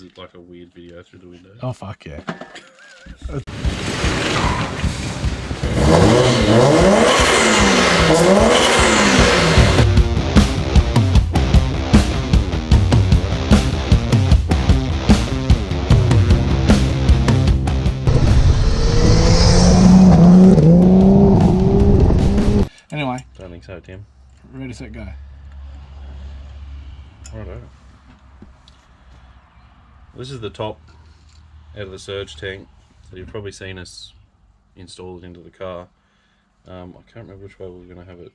Is it like a weird video through the window? Oh, fuck yeah. Anyway. Don't think so, Tim. Ready, set, go. Righto. This is the top out of the surge tank, so you've probably seen us install it into the car. I can't remember which way we were going to have it.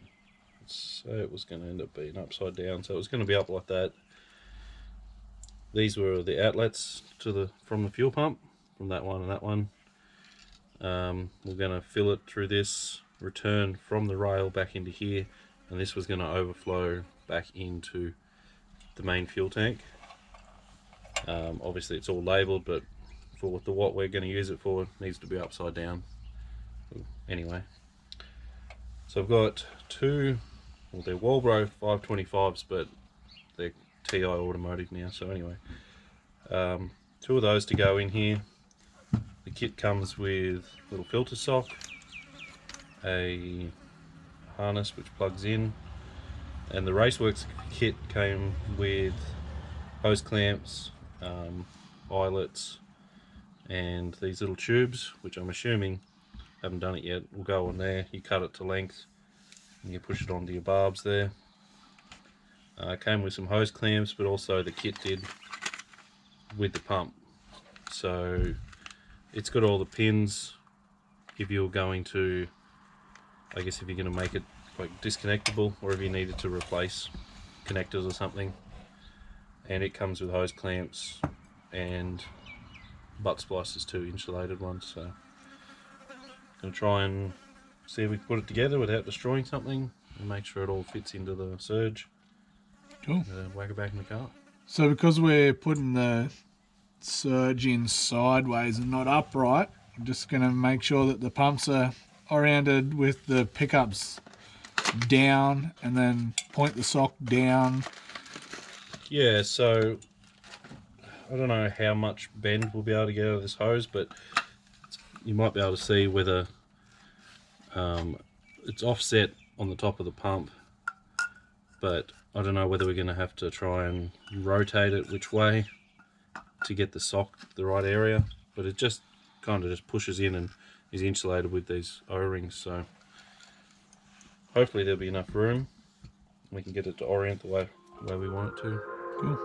Let's say it was going to end up being upside down, so it was going to be up like that. These were the outlets to from the fuel pump, from that one and that one. We're going to fill it through this, return from the rail back into here, and this was going to overflow back into the main fuel tank. Obviously it's all labelled, but for what we're going to use it for, it needs to be upside down. Anyway, so I've got two, well, they're Walbro 525s, but they're TI automotive now. So anyway, two of those to go in here. The kit comes with a little filter sock, a harness which plugs in, and the Raceworks kit came with hose clamps, eyelets, and these little tubes, which I'm assuming, haven't done it yet, will go on there. You cut it to length and you push it onto your barbs there. Came with some hose clamps, but also the kit did with the pump. So it's got all the pins if you're going to, I guess if you're going to make it like disconnectable, or if you needed to replace connectors or something. And it comes with hose clamps and butt splicers too, insulated ones. So I'm going to try and see if we can put it together without destroying something and make sure it all fits into the surge. Cool. Whack it back in the car. So because we're putting the surge in sideways and not upright, I'm just going to make sure that the pumps are oriented with the pickups down, and then point the sock down. Yeah, so I don't know how much bend we'll be able to get out of this hose, but you might be able to see whether it's offset on the top of the pump, but I don't know whether we're going to have to try and rotate it which way to get the sock the right area, but it just kind of just pushes in and is insulated with these O-rings, so hopefully there'll be enough room. We can get it to orient the way we want it to. Cool.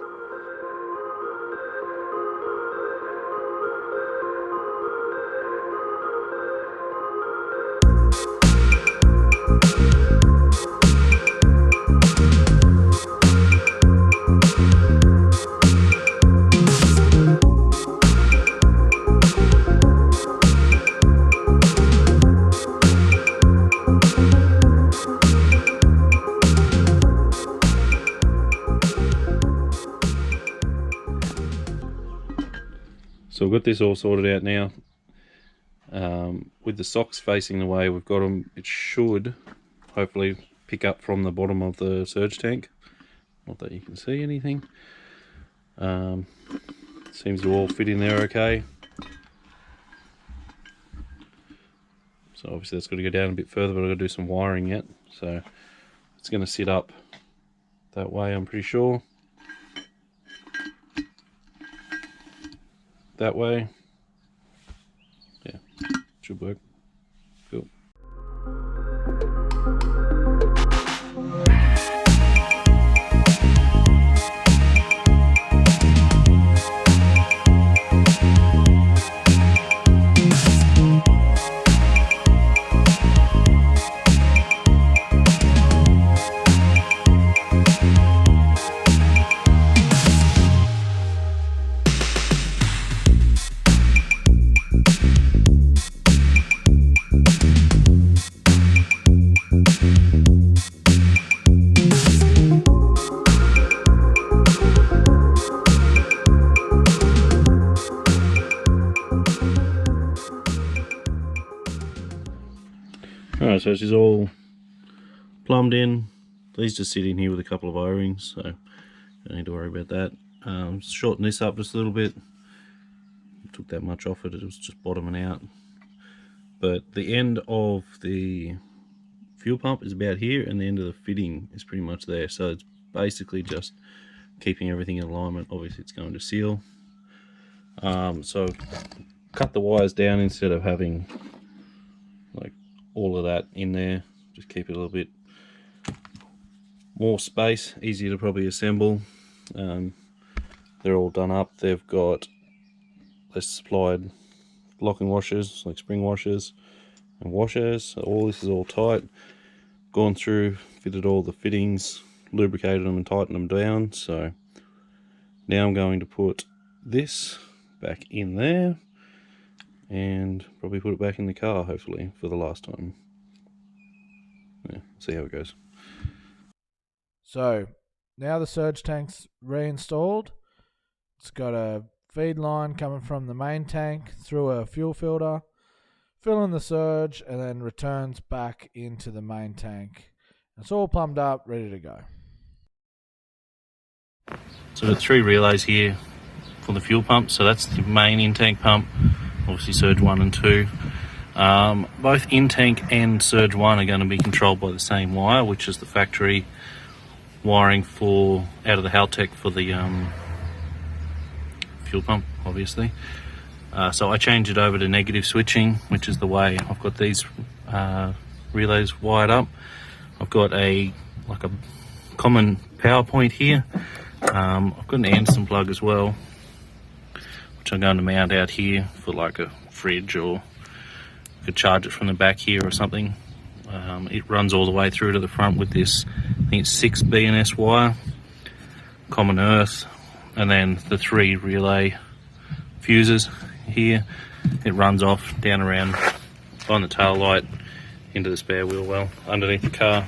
So we've got this all sorted out now. With the socks facing the way we've got them, it should hopefully pick up from the bottom of the surge tank. Not that you can see anything. Seems to all fit in there okay. So obviously that's got to go down a bit further, but I've got to do some wiring yet. So it's going to sit up that way, I'm pretty sure. That way. Yeah, should work. Cool. Alright, so she's all plumbed in. These just sit in here with a couple of O-rings, so don't need to worry about that. Shorten this up just a little bit. Took that much off it, it was just bottoming out. But the end of the fuel pump is about here, and the end of the fitting is pretty much there. So it's basically just keeping everything in alignment. Obviously it's going to seal. So cut the wires down instead of having like all of that in there. Just keep it a little bit more space, easier to probably assemble. They're all done up. They've got supplied locking washers, like spring washers and washers. So all this is all tight. Gone through, fitted all the fittings, lubricated them and tightened them down. So now I'm going to put this back in there and probably put it back in the car, hopefully for the last time. Yeah, see how it goes. So now the surge tank's reinstalled. It's got a feed line coming from the main tank through a fuel filter, filling the surge, and then returns back into the main tank. It's all pumped up, ready to go. So I've got 3 relays here for the fuel pump. So that's the main in-tank pump, obviously surge 1 and 2. Both in-tank and surge 1 are going to be controlled by the same wire, which is the factory wiring for out of the Haltech for the fuel pump, obviously. So I changed it over to negative switching, which is the way I've got these relays wired up. I've got a common power point here. I've got an Anderson plug as well, which I'm going to mount out here for like a fridge, or I could charge it from the back here or something. It runs all the way through to the front with this, I think it's 6 BNS wire, common earth, and then the 3 relay fuses here. It runs off down around behind the tail light into the spare wheel well underneath the car.